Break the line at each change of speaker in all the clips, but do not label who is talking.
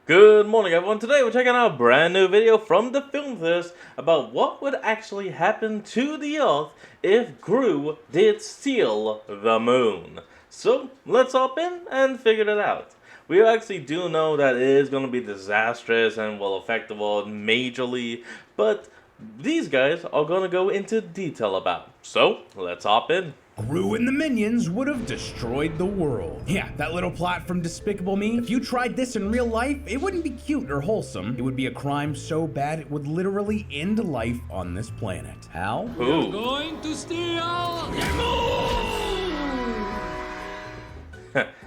Good morning, everyone. Today we're checking out a brand new video from the Film Theorist about what would actually happen to the Earth if Gru did steal the moon. So let's hop in and figure it out. We actually do know that it is going to be disastrous and will affect the world majorly, but these guys are going to go into detail about. So let's hop in.
Gru and the minions would have destroyed the world. Yeah, that little plot from Despicable Me. If you tried this in real life, it wouldn't be cute or wholesome. It would be a crime so bad it would literally end life on this planet. How?
Ooh.
Going to steal the moon!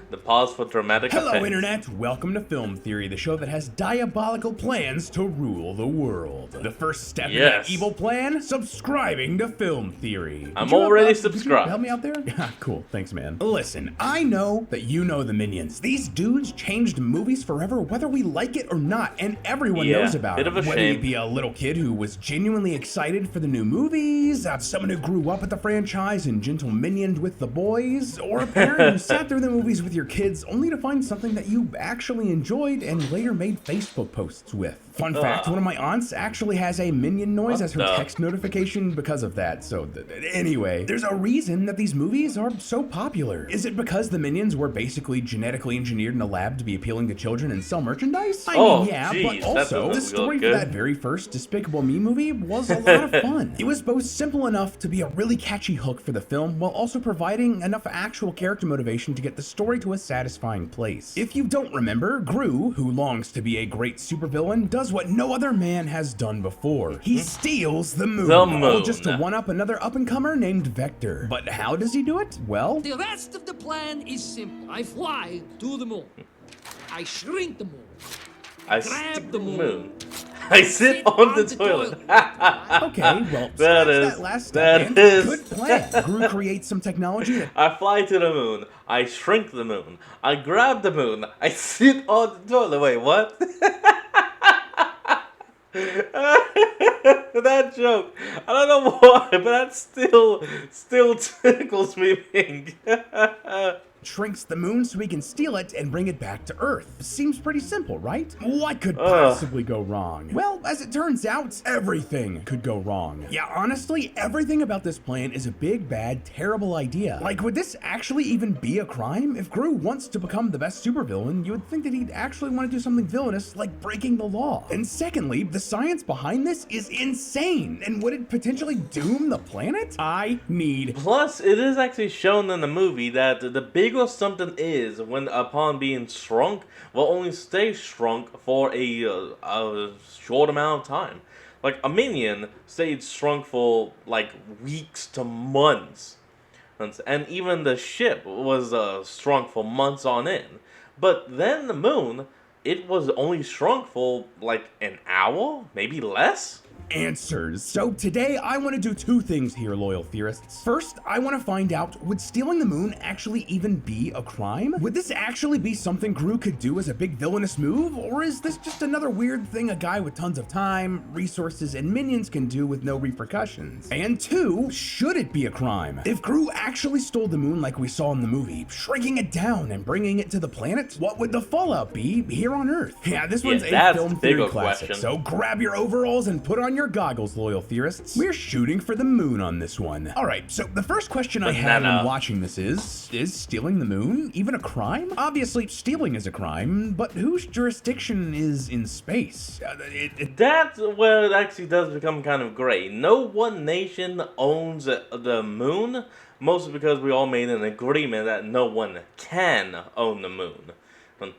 The pause for dramatic
Hello,
effect.
Internet! Welcome to Film Theory, the show that has diabolical plans to rule the world. The first step in that evil plan? Subscribing to Film Theory.
I'm
Did you
already
did you
subscribed.
help me out there? Cool, thanks, man. Listen, I know that you know the minions. These dudes changed movies forever, whether we like it or not, and everyone knows about
bit
it.
of a
Whether
shame.
you be a little kid who was genuinely excited for the new movies, someone who grew up with the franchise and gentle minioned with the boys, or a parent who sat through the movies with your kids only to find something that you actually enjoyed and later made Facebook posts with. Fun fact, one of my aunts actually has a minion noise as her text notification because of that, so anyway, there's a reason that these movies are so popular. Is it because the minions were basically genetically engineered in a lab to be appealing to children and sell merchandise? I mean, yeah,
geez,
but also, the story for that very first Despicable Me movie was a lot of fun. It was both simple enough to be a really catchy hook for the film, while also providing enough actual character motivation to get the story to a satisfying place. If you don't remember, Gru, who longs to be a great supervillain, does what no other man has done before. He steals the moon, all just to one-up another up-and-comer named Vector. But how does he do it? Well,
The rest of the plan is simple. I fly to the moon. I shrink the moon.
I
grab
stick
the
the
moon.
I sit on the toilet.
okay, well,
That
last step, good plan. Gru creates some technology that
I fly to the moon. I shrink the moon. I grab the moon. I sit on the toilet. Wait, what? That joke. I don't know why, but that still tickles me pink.
shrinks the moon so we can steal it and bring it back to Earth. Seems pretty simple, right? What could possibly go wrong? Well, as it turns out, everything could go wrong. Yeah, honestly, everything about this plan is a big, bad, terrible idea. Like, would this actually even be a crime? If Gru wants to become the best supervillain, you would think that he'd actually want to do something villainous like breaking the law. And secondly, the science behind this is insane. And would it potentially doom the planet? I need...
Plus, it is actually shown in the movie that the bigger something is when upon being shrunk will only stay shrunk for a short amount of time. Like a minion stayed shrunk for like weeks to months, and even the ship was shrunk for months on end. But then the moon, it was only shrunk for like an hour, maybe less.
Answers. So today I want to do two things here, loyal theorists. First, I want to find out, would stealing the moon actually even be a crime? Would this actually be something Gru could do as a big villainous move? Or is this just another weird thing a guy with tons of time, resources, and minions can do with no repercussions? And two, should it be a crime? If Gru actually stole the moon like we saw in the movie, shrinking it down and bringing it to the planet, what would the fallout be here on Earth? Yeah, this one's a film theory classic, so grab your overalls and put on your goggles, loyal theorists. We're shooting for the moon on this one. Alright, so the first question I had when watching this is stealing the moon even a crime? Obviously, stealing is a crime, but whose jurisdiction is in space?
That's where it actually does become kind of gray. No one nation owns the moon, mostly because we all made an agreement that no one can own the moon.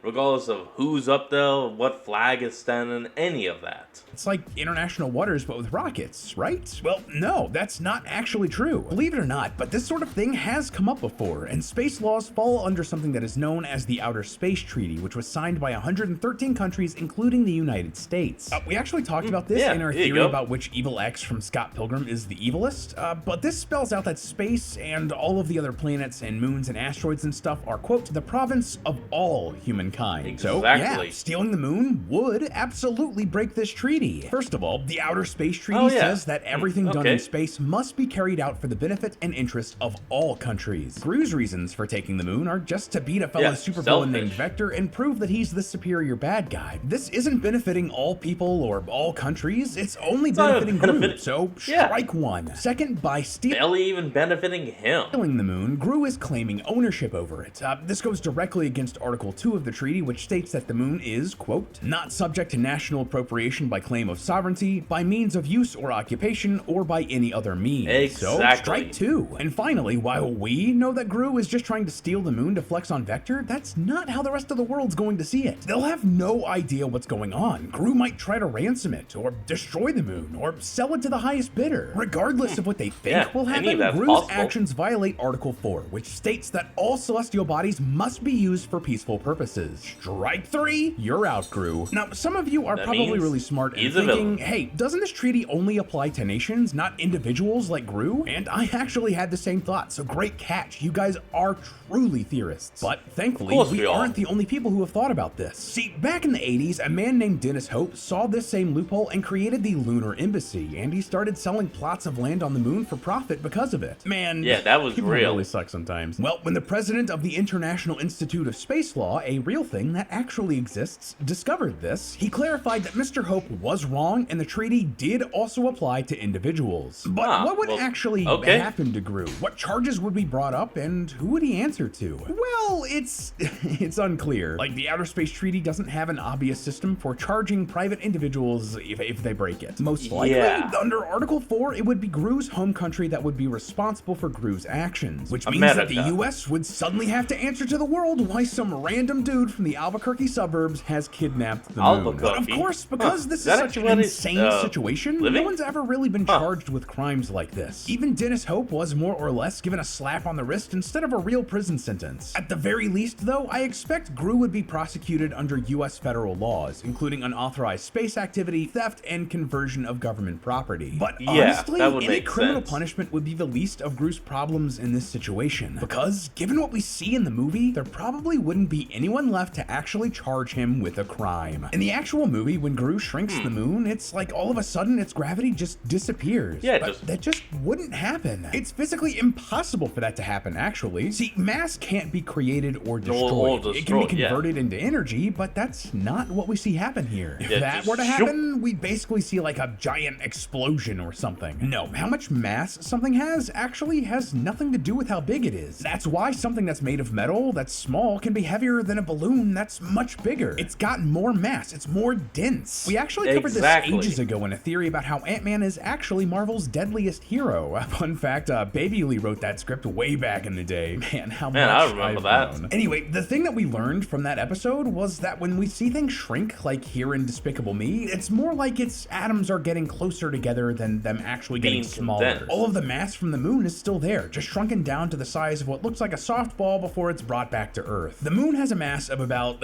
Regardless of who's up there, what flag is standing, any of that.
It's like international waters, but with rockets, right? Well, no, that's not actually true. Believe it or not, but this sort of thing has come up before, and space laws fall under something that is known as the Outer Space Treaty, which was signed by 113 countries, including the United States. We actually talked about this in our theory about which Evil X from Scott Pilgrim is the evilest, but this spells out that space and all of the other planets and moons and asteroids and stuff are, quote, the province of all humans. humankind. So, yeah,
Exactly.
stealing the moon would absolutely break this treaty. First of all, the Outer Space Treaty
Oh, yeah.
says that everything done in
Okay.
space must be carried out for the benefit and interest of all countries. Gru's reasons for taking the moon are just to beat a fellow
Yeah,
supervillain named
selfish.
Vector and prove that he's the superior bad guy. This isn't benefiting all people or all countries, it's only
not
benefiting Gru,
benefiting-
so
Yeah.
strike one. Second, by stealing
Barely even benefiting him.
the moon, Gru is claiming ownership over it. This goes directly against Article 2 of the treaty, which states that the moon is, quote, not subject to national appropriation by claim of sovereignty, by means of use or occupation, or by any other means. So,
Exactly.
strike two. And finally, while we know that Gru is just trying to steal the moon to flex on Vector, that's not how the rest of the world's going to see it. They'll have no idea what's going on. Gru might try to ransom it, or destroy the moon, or sell it to the highest bidder. Regardless of what they think
Yeah,
will
any
happen,
of that's
Gru's
possible.
actions violate Article 4, which states that all celestial bodies must be used for peaceful purposes. Strike three, you're out, Gru. Now, some of you are
That
probably
means
really smart and
he's a
thinking,
villain.
hey, doesn't this treaty only apply to nations, not individuals like Gru? And I actually had the same thought, so great catch. You guys are truly theorists. But thankfully,
course
we
we are.
aren't the only people who have thought about this. See, back in the 80s, a man named Dennis Hope saw this same loophole and created the Lunar Embassy, and he started selling plots of land on the moon for profit because of it. Man,
Yeah, that was
people
real.
really suck sometimes. Well, when the president of the International Institute of Space Law, a real thing that actually exists, discovered this, he clarified that Mr. Hope was wrong and the treaty did also apply to individuals. But
Ah,
what would
well,
actually
okay.
happen to Gru? What charges would be brought up and who would he answer to? Well, it's it's unclear. Like, the Outer Space Treaty doesn't have an obvious system for charging private individuals if they break it. Most likely,
Yeah.
under Article 4, it would be Gru's home country that would be responsible for Gru's actions, which means that the
America.
US would suddenly have to answer to the world why some random dude from the Albuquerque suburbs has kidnapped the moon. But of
Albuquerque?
course, because
Huh.
this
Is
is
that
such
actually
an
where he's,
insane situation, no
living?
one's ever really been charged with crimes like this. Even Dennis Hope was more or less given a slap on the wrist instead of a real prison sentence. At the very least, though, I expect Gru would be prosecuted under US federal laws, including unauthorized space activity, theft, and conversion of government property. But
Yeah,
honestly,
that would
any
make
criminal
sense.
punishment would be the least of Gru's problems in this situation. Because, given what we see in the movie, there probably wouldn't be anyone left to actually charge him with a crime. In the actual movie, when Gru shrinks the moon, it's like all of a sudden its gravity just disappears.
Yeah,
But that just wouldn't happen. It's physically impossible for that to happen, actually. See, mass can't be created or destroyed. It can be
destroyed, yeah.
converted into energy, but that's not what we see happen here. If
Yeah,
that
just
were to
shoop.
happen, we'd basically see like a giant explosion or something. No, how much mass something has actually has nothing to do with how big it is. That's why something that's made of metal that's small can be heavier than a balloon that's much bigger. It's got more mass, it's more dense. We actually covered
Exactly.
this ages ago in a theory about how Ant-Man is actually Marvel's deadliest hero. Fun fact, Baby Lee wrote that script way back in the day. Man, how
Man,
much
I remember
I've
that.
grown. Anyway, the thing that we learned from that episode was that when we see things shrink, like here in Despicable Me, it's more like its atoms are getting closer together than them actually getting
Being
smaller.
condensed.
All of the mass from the moon is still there, just shrunken down to the size of what looks like a softball before it's brought back to Earth. The moon has a mass of about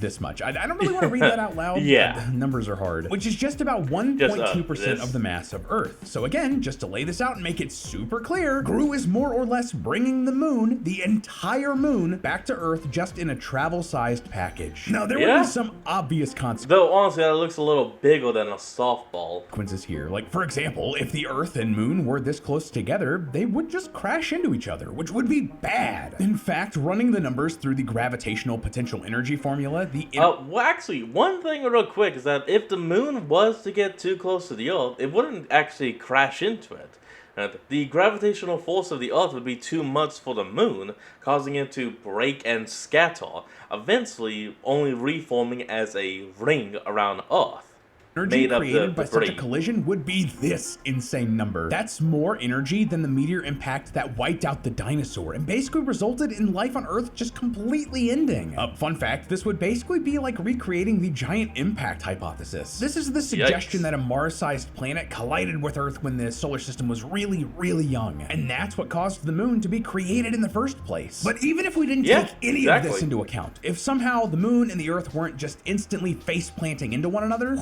this much. I don't really want to read that out loud.
Yeah.
but numbers are hard. Which is just about 1.2%
this.
of the mass of Earth. So again, just to lay this out and make it super clear, Gru is more or less bringing the moon, the entire moon, back to Earth just in a travel-sized package. Now, there would
Yeah.
be some obvious consequences
Though honestly, that looks a little bigger than a softball.
here. Like, for example, if the Earth and Moon were this close together, they would just crash into each other, which would be bad. In fact, running the numbers through the gravitational potential energy formula,
Well, actually, one thing real quick is that if the moon was to get too close to the Earth, it wouldn't actually crash into it. The gravitational force of the Earth would be too much for the moon, causing it to break and scatter, eventually only reforming as a ring around Earth.
energy
made up
created
the
by such a
debris.
collision would be this insane number. That's more energy than the meteor impact that wiped out the dinosaur and basically resulted in life on Earth just completely ending. Fun fact, this would basically be like recreating the giant impact hypothesis. This is the suggestion
Yikes.
that a Mars-sized planet collided with Earth when the solar system was really, really young, and that's what caused the moon to be created in the first place. But even if we didn't
Yeah,
take any of
exactly.
this into account, if somehow the moon and the Earth weren't just instantly face planting into one another,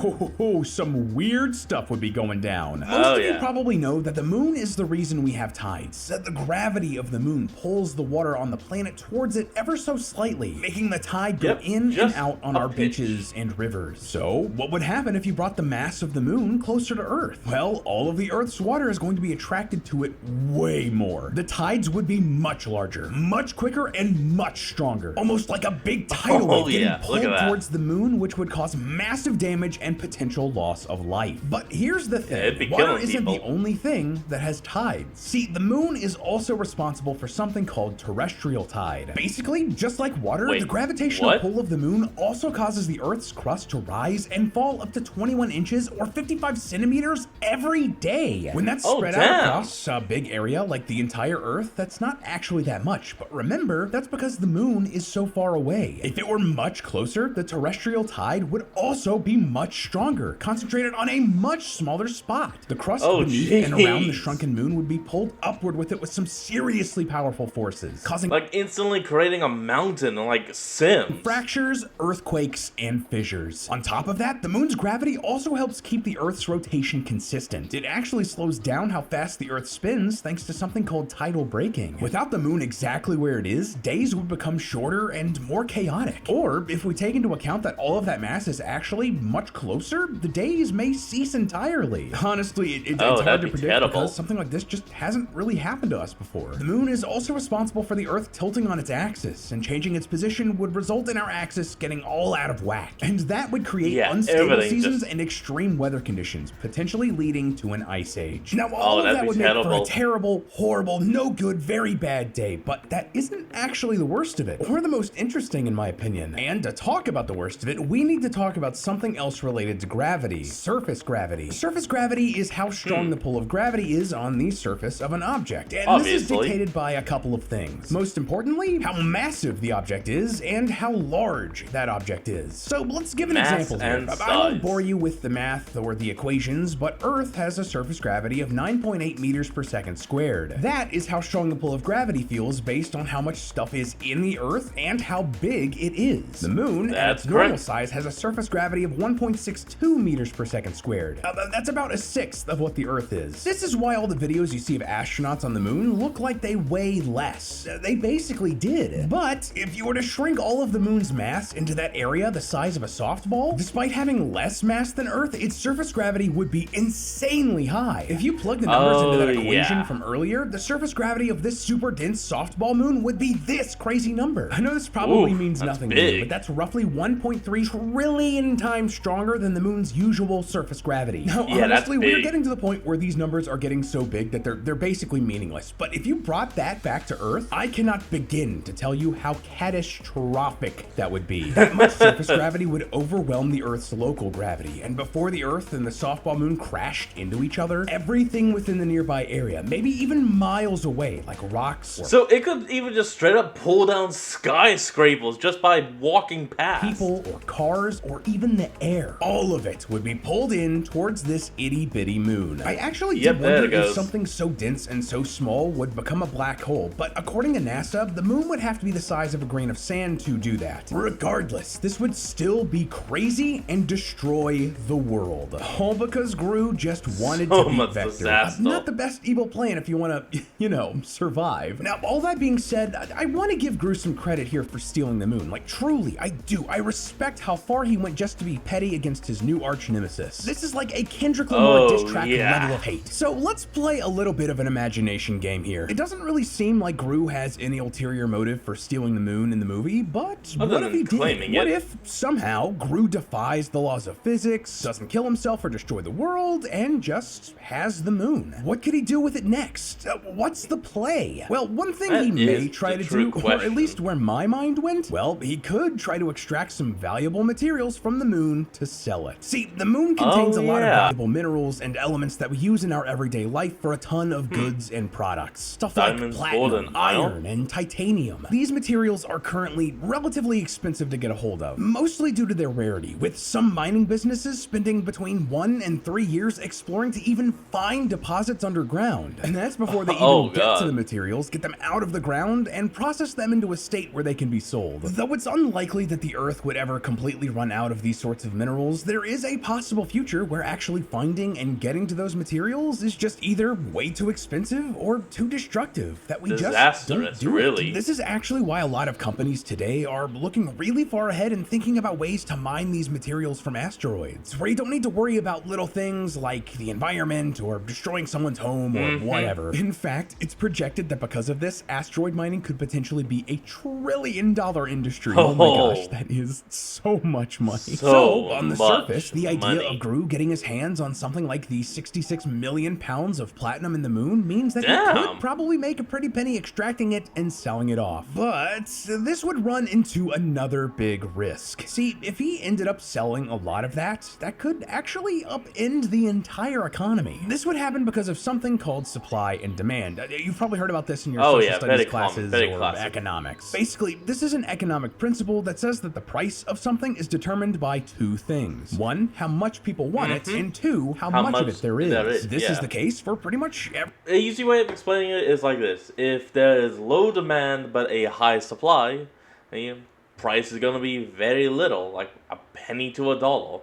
oh, some weird stuff would be going down. Most
Oh,
of you
yeah.
probably know that the moon is the reason we have tides. That the gravity of the moon pulls the water on the planet towards it ever so slightly, making the tide go
Yep,
in and
just
out on
a
our
pinch.
beaches and rivers. So, what would happen if you brought the mass of the moon closer to Earth? Well, all of the Earth's water is going to be attracted to it way more. The tides would be much larger, much quicker, and much stronger. Almost like a big tidal
Oh,
wave getting
yeah, look
pulled
at that.
towards the moon, which would cause massive damage and potential loss of life. But here's the
it'd be
thing, water
killing
isn't the
people.
only thing that has tides. See, the moon is also responsible for something called terrestrial tide. Basically, just like water,
Wait,
the gravitational
what?
pull of the moon also causes the Earth's crust to rise and fall up to 21 inches or 55 centimeters every day. When that's
Oh,
spread out
damn.
across a big area like the entire Earth, that's not actually that much. But remember, that's because the moon is so far away. If it were much closer, the terrestrial tide would also be much stronger, concentrated on a much smaller spot. The crust
Oh,
beneath and around the
jeez.
shrunken moon would be pulled upward with it with some seriously powerful forces, causing
Like instantly creating a mountain like Sims.
fractures, earthquakes, and fissures. On top of that, the moon's gravity also helps keep the Earth's rotation consistent. It actually slows down how fast the Earth spins thanks to something called tidal braking. Without the moon exactly where it is, days would become shorter and more chaotic. Or, if we take into account that all of that mass is actually much closer, the days may cease entirely. Honestly, it's
Oh,
hard
that'd
to
be
predict
terrible.
because something like this just hasn't really happened to us before. The moon is also responsible for the Earth tilting on its axis, and changing its position would result in our axis getting all out of whack. And that would create
Yeah,
unstable
everything
seasons
just-
and extreme weather conditions, potentially leading to an ice age. Now, all of
that'd
that
be
would make for a
terrible.
terrible, horrible, no good, very bad day, but that isn't actually the worst of it, or the most interesting in my opinion. And to talk about the worst of it, we need to talk about something else related to gravity: surface gravity. Surface gravity is how strong the pull of gravity is on the surface of an object, and this is
Obviously.
dictated by a couple of things. Most importantly, how massive the object is and how large that object is. So let's give an
Mass
example here.
and
I won't
size.
bore you with the math or the equations, but Earth has a surface gravity of 9.8 meters per second squared. That is how strong the pull of gravity feels based on how much stuff is in the Earth and how big it is. The moon, at
That's
its normal
correct.
size, has a surface gravity of 1.62 meters per second squared. That's about a sixth of what the Earth is. This is why all the videos you see of astronauts on the moon look like they weigh less. They basically did. But if you were to shrink all of the moon's mass into that area the size of a softball, despite having less mass than Earth, its surface gravity would be insanely high. If you plug the numbers into that
Oh,
equation
yeah.
from earlier, the surface gravity of this super dense softball moon would be this crazy number. I know this probably
Ooh,
means
that's
nothing to you,
big.
but that's roughly 1.3 trillion times stronger than the moon's usual surface gravity. Now,
Yeah, that's
honestly, we're
big.
getting to the point where these numbers are getting so big that they're basically meaningless. But if you brought that back to Earth, I cannot begin to tell you how catastrophic that would be. That much surface gravity would overwhelm the Earth's local gravity, and before the Earth and the softball moon crashed into each other, everything within the nearby area, maybe even miles away, like rocks or
So it could even just straight up pull down skyscrapers just by walking past.
people or cars or even the air. All of it would be pulled in towards this itty bitty moon. I actually
Yep,
did
there
wonder
it
if
goes.
something so dense and so small would become a black hole, but according to NASA, the moon would have to be the size of a grain of sand to do that. Regardless, this would still be crazy and destroy the world. All because Gru just wanted
So
to beat
much
Vector.
disaster.
Not the best evil plan if you want to, survive. Now, all that being said, I want to give Gru some credit here for stealing the moon. Like, truly, I do. I respect how far he went just to be petty against his new arch nemesis. This is like a Kendrick Lamar
Oh,
diss track
yeah.
level of hate. So let's play a little bit of an imagination game here. It doesn't really seem like Gru has any ulterior motive for stealing the moon in the movie, but
Other
what if
than
he did?
claiming
What
it.
if somehow Gru defies the laws of physics, doesn't kill himself or destroy the world, and just has the moon? What could he do with it next? What's the play? Well, one thing
That
he may
is
try
the
to
true
do, or
question.
at least where my mind went, well, he could try to extract some valuable materials from the moon to sell it. See, the moon contains
Oh,
a lot of
yeah.
valuable minerals and elements that we use in our everyday life for a ton of goods and products. Stuff
Diamonds,
like
gold,
platinum,
and iron?
iron, and titanium. These materials are currently relatively expensive to get a hold of, mostly due to their rarity, with some mining businesses spending between 1 and 3 years exploring to even find deposits underground. And that's before they even
Oh,
get to
God.
the materials, get them out of the ground, and process them into a state where they can be sold. Though it's unlikely that the Earth would ever completely run out of these sorts of minerals, there there is a possible future where actually finding and getting to those materials is just either way too expensive or too destructive that we just don't
Disastrous,
do
really.
it. This is actually why a lot of companies today are looking really far ahead and thinking about ways to mine these materials from asteroids, where you don't need to worry about little things like the environment or destroying someone's home or whatever. In fact, it's projected that because of this, asteroid mining could potentially be a $1 trillion industry. Oh my gosh, that is so much money. So on the surface, the idea of Gru getting his hands on something like the 66 million pounds of platinum in the moon means that he could probably make a pretty penny extracting it and selling it off. But this would run into another big risk. See, if he ended up selling a lot of that could actually upend the entire economy. This would happen because of something called supply and demand. You've probably heard about this in your social studies classes or economics. Basically, this is an economic principle that says that the price of something is determined by two things. One, how much people want it, and two, how much of it there is. This is the case for pretty much every...
A easy way of explaining it is like this. If there is low demand but a high supply, the price is going to be very little, like a penny to a dollar.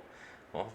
Well,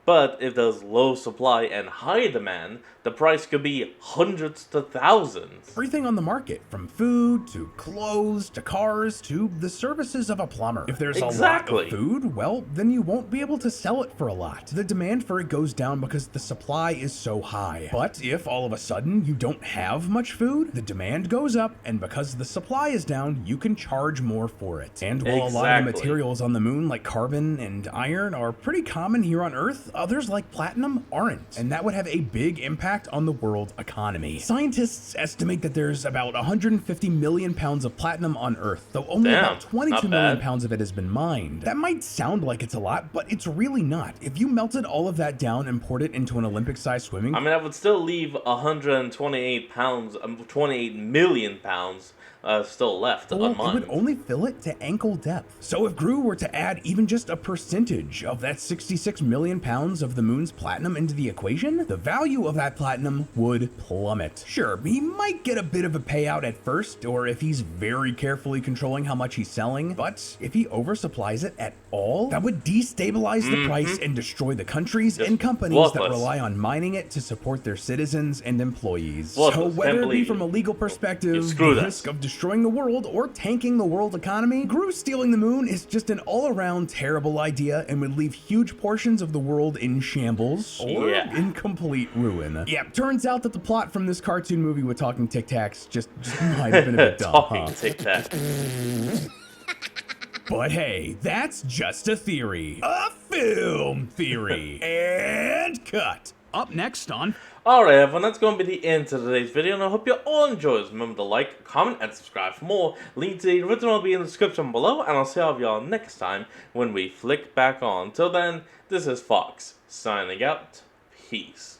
but if there's low supply and high demand, the price could be hundreds to thousands.
Everything on the market, from food to clothes to cars to the services of a plumber. If there's a lot of food, well, then you won't be able to sell it for a lot. The demand for it goes down because the supply is so high. But if all of a sudden you don't have much food, the demand goes up, and because the supply is down, you can charge more for it. And while a lot of the materials on the moon, like carbon and iron, are pretty common here on Earth, others like platinum aren't. And that would have a big impact on the world economy. Scientists estimate that there's about 150 million pounds of platinum on Earth, though only about 22 million pounds of it has been mined. That might sound like it's a lot, but it's really not. If you melted all of that down and poured it into an Olympic-sized swimming...
I mean, I would still leave 28 million pounds still left unmined.
It would only fill it to ankle depth. So if Gru were to add even just a percentage of that 66 million pounds of the moon's platinum into the equation, the value of that platinum would plummet. Sure, he might get a bit of a payout at first, or if he's very carefully controlling how much he's selling, but if he oversupplies it at all, that would destabilize the price and destroy the countries and companies that rely on mining it to support their citizens and employees. So whether it be from a legal perspective, the risk of destroying the world, or tanking the world economy, Gru stealing the moon is just an all-around terrible idea and would leave huge portions of the world in shambles or in complete ruin. Yeah, turns out that the plot from this cartoon movie with talking Tic Tacs just might have been a bit dumb,
Talking Tic Tacs.
But hey, that's just a theory. A film theory. And cut. Up next on...
Alright everyone, that's going to be the end of today's video, and I hope you all enjoyed. Remember to like, comment, and subscribe for more. Link to the original will be in the description below, and I'll see all of y'all next time when we flick back on. Till then, this is Fox, signing out. Peace.